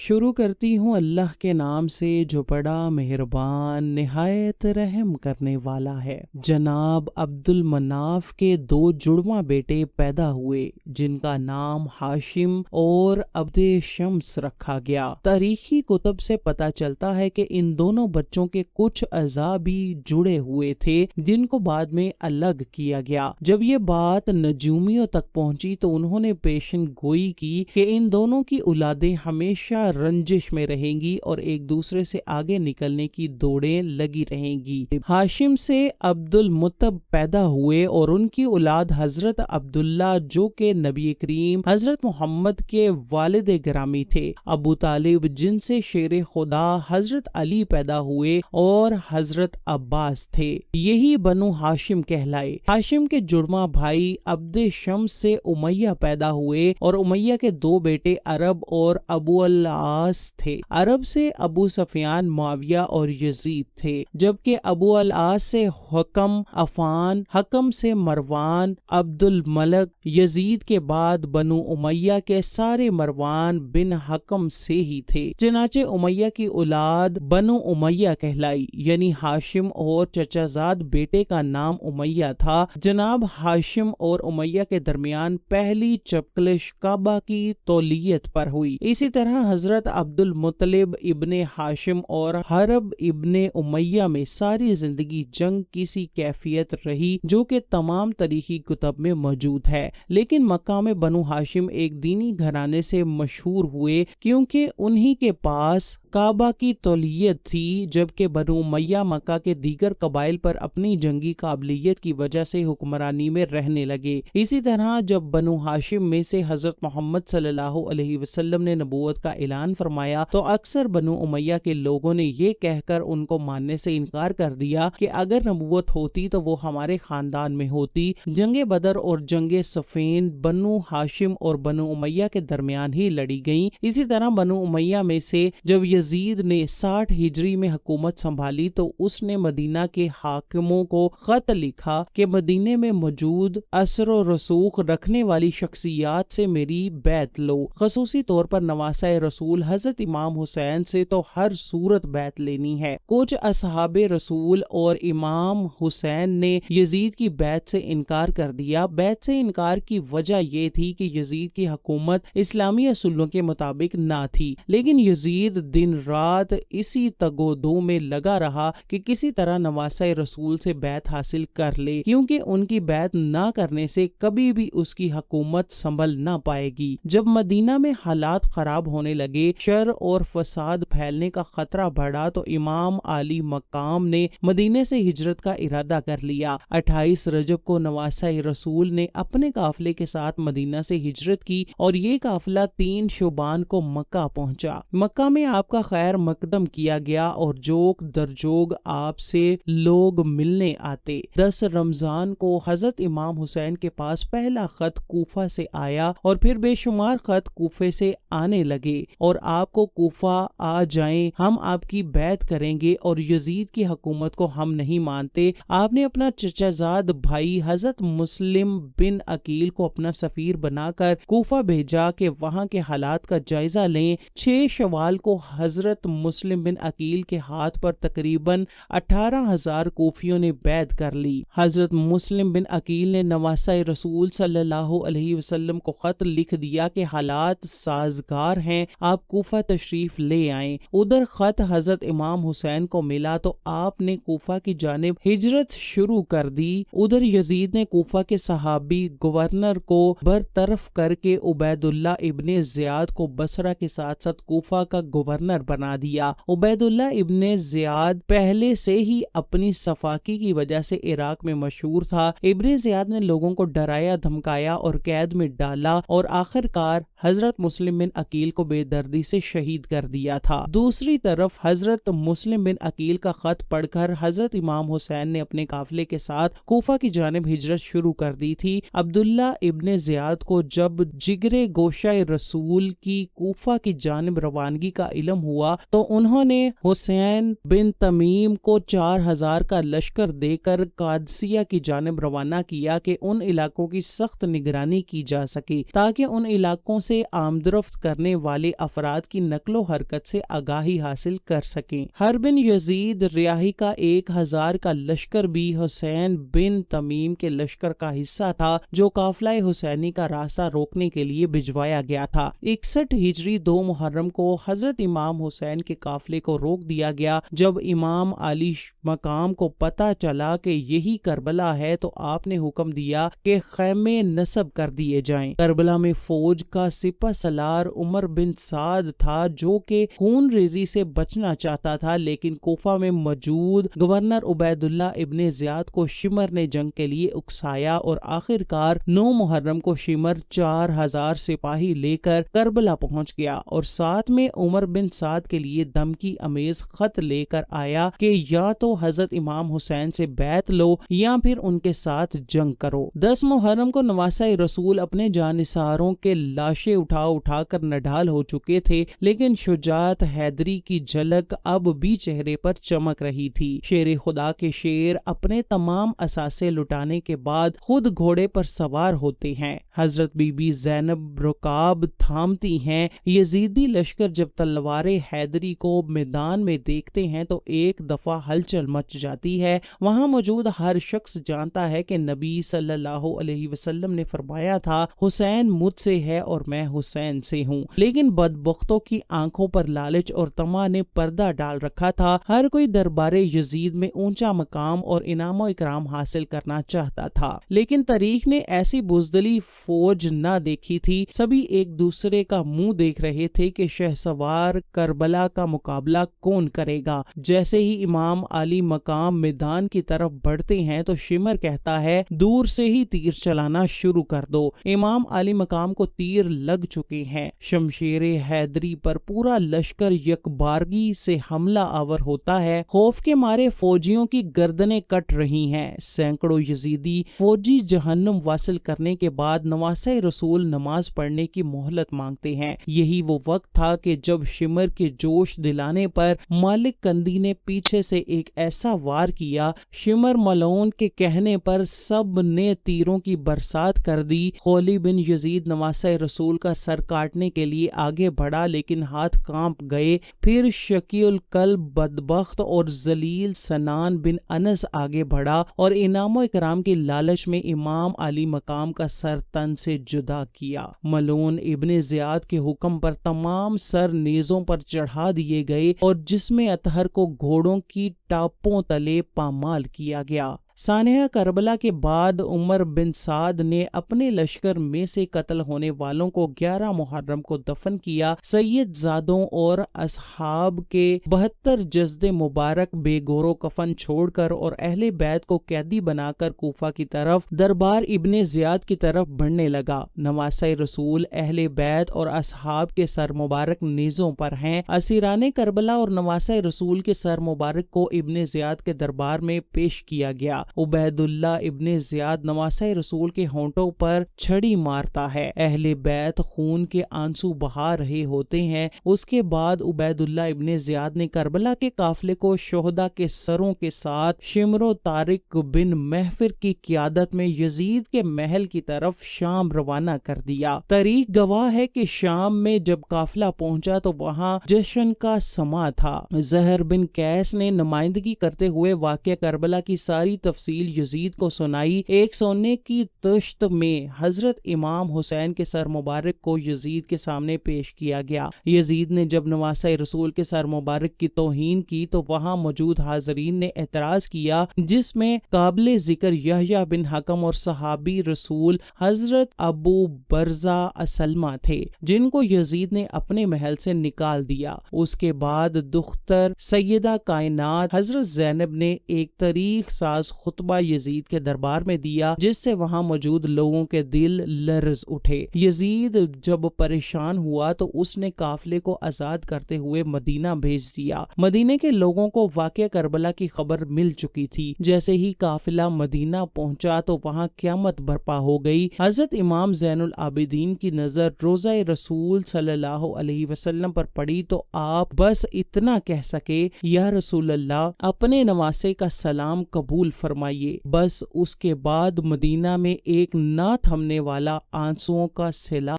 شروع کرتی ہوں اللہ کے نام سے جو بڑا مہربان نہایت رحم کرنے والا ہے۔ جناب عبد المناف کے 2 جڑواں بیٹے پیدا ہوئے جن کا نام ہاشم اور عبد شمس رکھا گیا۔ تاریخی کتب سے پتہ چلتا ہے کہ ان دونوں بچوں کے کچھ اعضاء بھی جڑے ہوئے تھے جن کو بعد میں الگ کیا گیا۔ جب یہ بات نجومیوں تک پہنچی تو انہوں نے پیشن گوئی کی کہ ان دونوں کی اولادیں ہمیشہ رنجش میں رہیں گی اور ایک دوسرے سے آگے نکلنے کی دوڑیں لگی رہیں گی۔ ہاشم سے عبد المطب پیدا ہوئے اور ان کی اولاد حضرت عبداللہ جو کہ نبی کریم حضرت محمد کے والد گرامی تھے، ابو طالب جن سے شیر خدا حضرت علی پیدا ہوئے اور حضرت عباس تھے، یہی بنو ہاشم کہلائے۔ ہاشم کے جڑواں بھائی عبد شمس سے امیہ پیدا ہوئے اور امیہ کے 2 بیٹے عرب اور ابو العاص تھے۔ عرب سے ابو سفیان، معاویہ اور یزید تھے، جبکہ ابو العاص سے حکم، عفان، حکم سے مروان، عبد الملک۔ یزید کے بعد بنو امیہ کے سارے مروان بن حکم سے ہی تھے، چنانچہ امیہ کی اولاد بنو امیہ کہلائی، یعنی ہاشم اور چچا زاد بیٹے کا نام امیہ تھا۔ جناب ہاشم اور امیہ کے درمیان پہلی چپکلش کعبہ کی تولیت پر ہوئی۔ اسی طرح حضرت عبد المطلب ابن ہاشم اور حرب ابن امیہ میں ساری زندگی جنگ کسی کیفیت رہی جو کہ تمام تاریخی کتب میں موجود ہے، لیکن مکہ میں بنو ہاشم ایک دینی گھرانے سے مشہور ہوئے کیونکہ انہی کے پاس کعبہ کی تولیت تھی، جبکہ بنو امیہ مکہ کے دیگر قبائل پر اپنی جنگی قابلیت کی وجہ سے حکمرانی میں رہنے لگے۔ اسی طرح جب بنو ہاشم میں سے حضرت محمد صلی اللہ علیہ وسلم نے نبوت کا اعلان فرمایا تو اکثر بنو امیہ کے لوگوں نے یہ کہہ کر ان کو ماننے سے انکار کر دیا کہ اگر نبوت ہوتی تو وہ ہمارے خاندان میں ہوتی۔ جنگ بدر اور جنگ صفین بنو ہاشم اور بنو امیہ کے درمیان ہی لڑی گئیں۔ اسی طرح بنو امیہ میں سے جب یزید نے 60 ہجری میں حکومت سنبھالی تو اس نے مدینہ کے حاکموں کو خط لکھا کہ مدینے میں موجود اثر و رسوخ رکھنے والی شخصیات سے میری بیعت لو، خصوصی طور پر نواسہ رسول حضرت امام حسین سے تو ہر صورت بیعت لینی ہے۔ کچھ اصحاب رسول اور امام حسین نے یزید کی بیعت سے انکار کر دیا۔ بیعت سے انکار کی وجہ یہ تھی کہ یزید کی حکومت اسلامی اصولوں کے مطابق نہ تھی، لیکن یزید دن رات اسی تگ و دو میں لگا رہا کہ کسی طرح نواسہ رسول سے بیعت حاصل کر لے، کیونکہ ان کی بیعت نہ کرنے سے کبھی بھی اس کی حکومت سنبھل نہ پائے گی۔ جب مدینہ میں حالات خراب ہونے لگے، شر اور فساد پھیلنے کا خطرہ بڑھا تو امام عالی مقام نے مدینے سے ہجرت کا ارادہ کر لیا۔ 28 رجب کو نواسہ رسول نے اپنے قافلے کے ساتھ مدینہ سے ہجرت کی اور یہ قافلہ 3 شعبان کو مکہ پہنچا۔ مکہ میں آپ کا خیر مقدم کیا گیا اور جوگ درجوگ آپ سے لوگ ملنے آتے۔ 10 رمضان کو حضرت امام حسین کے پاس پہلا خط کوفہ سے آیا اور پھر بے شمار خط کوفے سے آنے لگے اور آپ کو کوفہ آ جائیں، ہم آپ کی بیعت کریں گے اور یزید کی حکومت کو ہم نہیں مانتے۔ آپ نے اپنا چچا زاد بھائی حضرت مسلم بن عقیل کو اپنا سفیر بنا کر کوفہ بھیجا کہ وہاں کے حالات کا جائزہ لیں۔ 6 شوال کو حضرت مسلم بن عقیل کے ہاتھ پر تقریباً 18,000 کوفیوں نے بیعت کر لی۔ حضرت مسلم بن عقیل نے نواسہ رسول صلی اللہ علیہ وسلم کو خط لکھ دیا کہ حالات سازگار ہیں، آپ کوفہ تشریف لے آئیں۔ ادھر خط حضرت امام حسین کو ملا تو آپ نے کوفہ کی جانب ہجرت شروع کر دی۔ ادھر یزید نے کوفہ کے صحابی گورنر کو برطرف کر کے عبید اللہ ابن زیاد کو بصرہ کے ساتھ ساتھ کوفہ کا گورنر بنا دیا۔ عبید اللہ ابن زیاد پہلے سے ہی اپنی صفاکی کی وجہ سے عراق میں مشہور تھا۔ ابن زیاد نے لوگوں کو ڈرایا دھمکایا اور قید میں ڈالا اور آخر کار حضرت مسلم بن عقیل کو بے دردی سے شہید کر دیا تھا۔ دوسری طرف حضرت مسلم بن عقیل کا خط پڑھ کر حضرت امام حسین نے اپنے قافلے کے ساتھ کوفہ کی جانب ہجرت شروع کر دی تھی۔ عبداللہ ابن زیاد کو جب جگر گوشہ رسول کی کوفہ کی جانب روانگی کا علم ہوا تو انہوں نے حسین بن تمیم کو 4,000 کا لشکر دے کر قادسیہ کی جانب روانہ کیا کہ ان علاقوں کی سخت نگرانی کی جا سکے تاکہ ان علاقوں سے آمد و رفت کرنے والے افراد افراد کی نقل و حرکت سے آگاہی حاصل کر سکیں۔ حرب بن یزید ریاحی کا 1000 کا لشکر بھی حسین بن تمیم کے لشکر کا حصہ تھا، جو قافلہ حسینی کا راستہ روکنے کے لیے بھجوایا گیا تھا۔ 61 ہجری 2 محرم کو حضرت امام حسین کے قافلے کو روک دیا گیا۔ جب امام علی مقام کو پتہ چلا کہ یہی کربلا ہے تو آپ نے حکم دیا کہ خیمے نصب کر دیے جائیں۔ کربلا میں فوج کا سپہ سالار عمر بن سعد تھا، جو کہ خون ریزی سے بچنا چاہتا تھا، لیکن کوفہ میں موجود گورنر عبید اللہ ابن زیاد کو شمر نے جنگ کے لیے اکسایا اور آخرکار 9 محرم کو شمر 4000 سپاہی لے کر کربلا پہنچ گیا اور ساتھ میں عمر بن سعد کے لیے دھمکی امیز خط لے کر آیا کہ یا تو حضرت امام حسین سے بیعت لو یا پھر ان کے ساتھ جنگ کرو۔ 10 محرم کو نواسہ رسول اپنے جانثاروں کے لاشیں اٹھا کر نڈھال ہو چکے تھے، لیکن شجاعت حیدری کی جھلک اب بھی چہرے پر چمک رہی تھی۔ شیر خدا کے شیر اپنے تمام اثاثے لٹانے کے بعد خود گھوڑے پر سوار ہوتے ہیں۔ حضرت بی بی زینب رکاب تھامتی ہیں۔ یزیدی لشکر جب تلوار حیدری کو میدان میں دیکھتے ہیں تو ایک دفعہ ہلچل مچ جاتی ہے۔ وہاں موجود ہر شخص جانتا ہے کہ نبی صلی اللہ علیہ وسلم نے فرمایا تھا، حسین مجھ سے ہے اور میں حسین سے ہوں، لیکن بدبختوں کی آنکھوں پر لالچ اور طمع نے پردہ ڈال رکھا تھا۔ ہر کوئی دربار یزید میں اونچا مقام اور انعام و اکرام حاصل کرنا چاہتا تھا، لیکن تاریخ نے ایسی بزدلی فوج نہ دیکھی تھی۔ سبھی ایک دوسرے کا منہ دیکھ رہے تھے کہ شہسوار کربلا کا مقابلہ کون کرے گا۔ جیسے ہی امام علی مقام میدان کی طرف بڑھتے ہیں تو شمر کہتا ہے، دور سے ہی تیر چلانا شروع کر دو۔ امام علی مقام کو تیر لگ چکے ہیں۔ شمشیر حیدری پر پورا لشکر یکبارگی سے حملہ آور ہوتا ہے۔ خوف کے مارے فوجیوں کی گردنیں کٹ رہی ہیں۔ سینکڑوں یزیدی فوجی جہنم واصل کرنے کے بعد نواسہ رسول نماز پڑھنے کی مہلت مانگتے ہیں۔ یہی وہ وقت تھا کہ جب شمر کے جوش دلانے پر مالک کندی نے پیچھے سے ایک ایسا وار کیا، شمر ملعون کے کہنے پر سب نے تیروں کی برسات کر دی۔ خولی بن یزید نواسہ رسول کا سر کاٹنے کے لیے آگے بڑھا، لیکن ہاتھ کانپ گئے۔ پھر شقی القلب بدبخت اور ذلیل سنان بن انس آگے بڑھا اور انعام و اکرام کی لالچ میں امام علی مقام کا سر تن سے جدا کیا۔ ملعون ابن زیاد کے حکم پر تمام سر نیزوں پر چڑھا دیے گئے اور جسم اطہر کو گھوڑوں کی ٹاپوں تلے پامال کیا گیا۔ سانحہ کربلا کے بعد عمر بن سعد نے اپنے لشکر میں سے قتل ہونے والوں کو 11 محرم کو دفن کیا۔ سید زادوں اور اصحاب کے 72 جسد مبارک بے گور و کفن چھوڑ کر اور اہل بیت کو قیدی بنا کر کوفہ کی طرف دربار ابن زیاد کی طرف بڑھنے لگا۔ نواسہ رسول اہل بیت اور اصحاب کے سر مبارک نیزوں پر ہیں۔ اسیران کربلا اور نواسہ رسول کے سر مبارک کو ابن زیاد کے دربار میں پیش کیا گیا۔ عبید اللہ ابن زیاد نواسہ رسول کے ہونٹوں پر چھڑی مارتا ہے۔ اہل بیت خون کے آنسو بہا رہے ہوتے ہیں۔ اس کے بعد عبید اللہ ابن زیاد نے کربلا کے قافلے کو شہداء کے سروں کے ساتھ شمر و طارق بن محفر کی قیادت میں یزید کے محل کی طرف شام روانہ کر دیا۔ تاریخ گواہ ہے کہ شام میں جب قافلہ پہنچا تو وہاں جشن کا سما تھا۔ زہر بن قیس نے نمائندگی کرتے ہوئے واقعہ کربلا کی ساری تفصیل یزید کو سنائی۔ ایک سونے کی طشت میں حضرت امام حسین کے سر مبارک کو یزید کے سامنے پیش کیا گیا۔ یزید نے جب نواسہ رسول کے سر مبارک کی توہین کی تو وہاں موجود حاضرین نے اعتراض کیا، جس میں قابل ذکر یحییٰ بن حکم اور صحابی رسول حضرت ابو برزہ اسلمہ تھے، جن کو یزید نے اپنے محل سے نکال دیا۔ اس کے بعد دختر سیدہ کائنات حضرت زینب نے ایک تاریخ ساز خطبہ یزید کے دربار میں دیا، جس سے وہاں موجود لوگوں کے دل لرز اٹھے۔ یزید جب پریشان ہوا تو اس نے قافلے کو آزاد کرتے ہوئے مدینہ بھیج دیا۔ مدینے کے لوگوں کو واقعہ کربلا کی خبر مل چکی تھی۔ جیسے ہی قافلہ مدینہ پہنچا تو وہاں قیامت برپا ہو گئی۔ حضرت امام زین العابدین کی نظر روضہ رسول صلی اللہ علیہ وسلم پر پڑی تو آپ بس اتنا کہہ سکے، یا رسول اللہ، اپنے نواسے کا سلام قبول فرمائیے۔ بس اس کے بعد مدینہ میں ایک نہ تھمنے والا آنسوؤں کا سیلاب